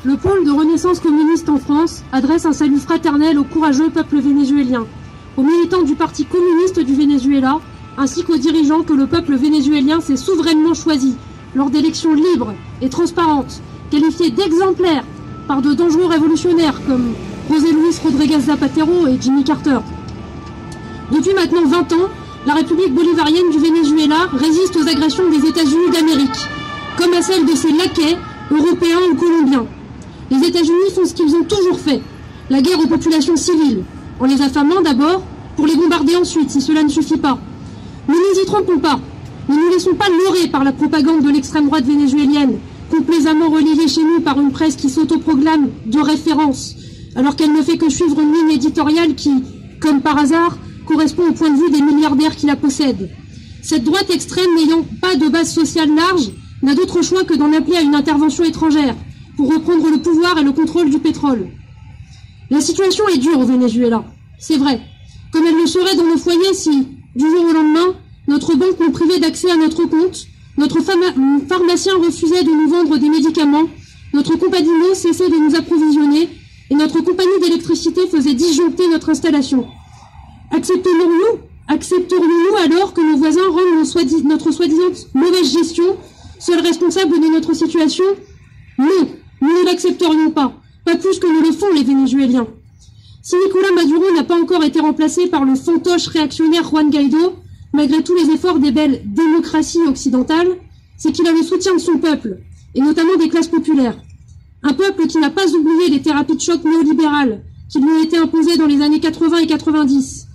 Le pôle de renaissance communiste en France adresse un salut fraternel au courageux peuple vénézuélien, aux militants du Parti communiste du Venezuela, ainsi qu'aux dirigeants que le peuple vénézuélien s'est souverainement choisi lors d'élections libres et transparentes, qualifiées d'exemplaires par de dangereux révolutionnaires comme José Luis Rodríguez Zapatero et Jimmy Carter. Depuis maintenant 20 ans, la République bolivarienne du Venezuela résiste aux agressions des États-Unis d'Amérique, comme à celles de ses laquais, européens ou colombiens. Les États-Unis font ce qu'ils ont toujours fait, la guerre aux populations civiles, en les affamant d'abord, pour les bombarder ensuite, si cela ne suffit pas. Ne nous y trompons pas, ne nous laissons pas leurrer par la propagande de l'extrême droite vénézuélienne, complaisamment relayée chez nous par une presse qui s'autoproclame de référence, alors qu'elle ne fait que suivre une ligne éditoriale qui, comme par hasard, correspond au point de vue des milliardaires qui la possèdent. Cette droite extrême n'ayant pas de base sociale large n'a d'autre choix que d'en appeler à une intervention étrangère pour reprendre le pouvoir et le contrôle du pétrole. La situation est dure au Venezuela, c'est vrai, comme elle le serait dans nos foyers si, du jour au lendemain, notre banque nous privait d'accès à notre compte, notre pharmacien refusait de nous vendre des médicaments, notre compagnie d'eau cessait de nous approvisionner et notre compagnie d'électricité faisait disjoncter notre installation. Accepterions-nous alors que nos voisins rendent notre soi-disant mauvaise gestion seuls responsables de notre situation? Non, nous ne l'accepterions pas plus que ne le font les Vénézuéliens. Si Nicolás Maduro n'a pas encore été remplacé par le fantoche réactionnaire Juan Guaidó, malgré tous les efforts des belles démocraties occidentales, c'est qu'il a le soutien de son peuple, et notamment des classes populaires. Un peuple qui n'a pas oublié les thérapies de choc néolibérales qui lui ont été imposées dans les années 80 et 90.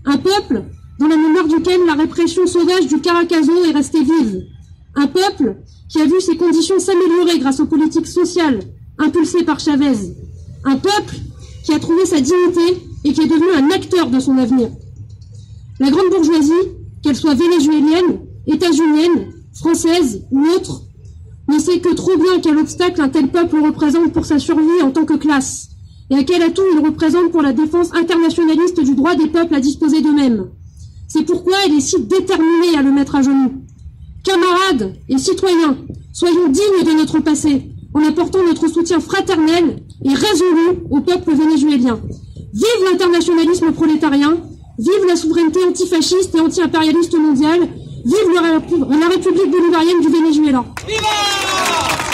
Un peuple dans la mémoire duquel la répression sauvage du Caracazo est restée vive. Un peuple qui a vu ses conditions s'améliorer grâce aux politiques sociales impulsées par Chavez. Un peuple qui a trouvé sa dignité et qui est devenu un acteur de son avenir. La grande bourgeoisie, qu'elle soit vénézuélienne, états-unienne, française ou autre, ne sait que trop bien quel obstacle un tel peuple représente pour sa survie en tant que classe, et à quel atout il représente pour la défense internationaliste du droit des peuples à disposer d'eux-mêmes. C'est pourquoi elle est si déterminée à le mettre à genoux. Camarades et citoyens, soyons dignes de notre passé, en apportant notre soutien fraternel et résolu au peuple vénézuélien. Vive l'internationalisme prolétarien, vive la souveraineté antifasciste et anti-impérialiste mondiale, vive la République bolivarienne du Venezuela. Viva!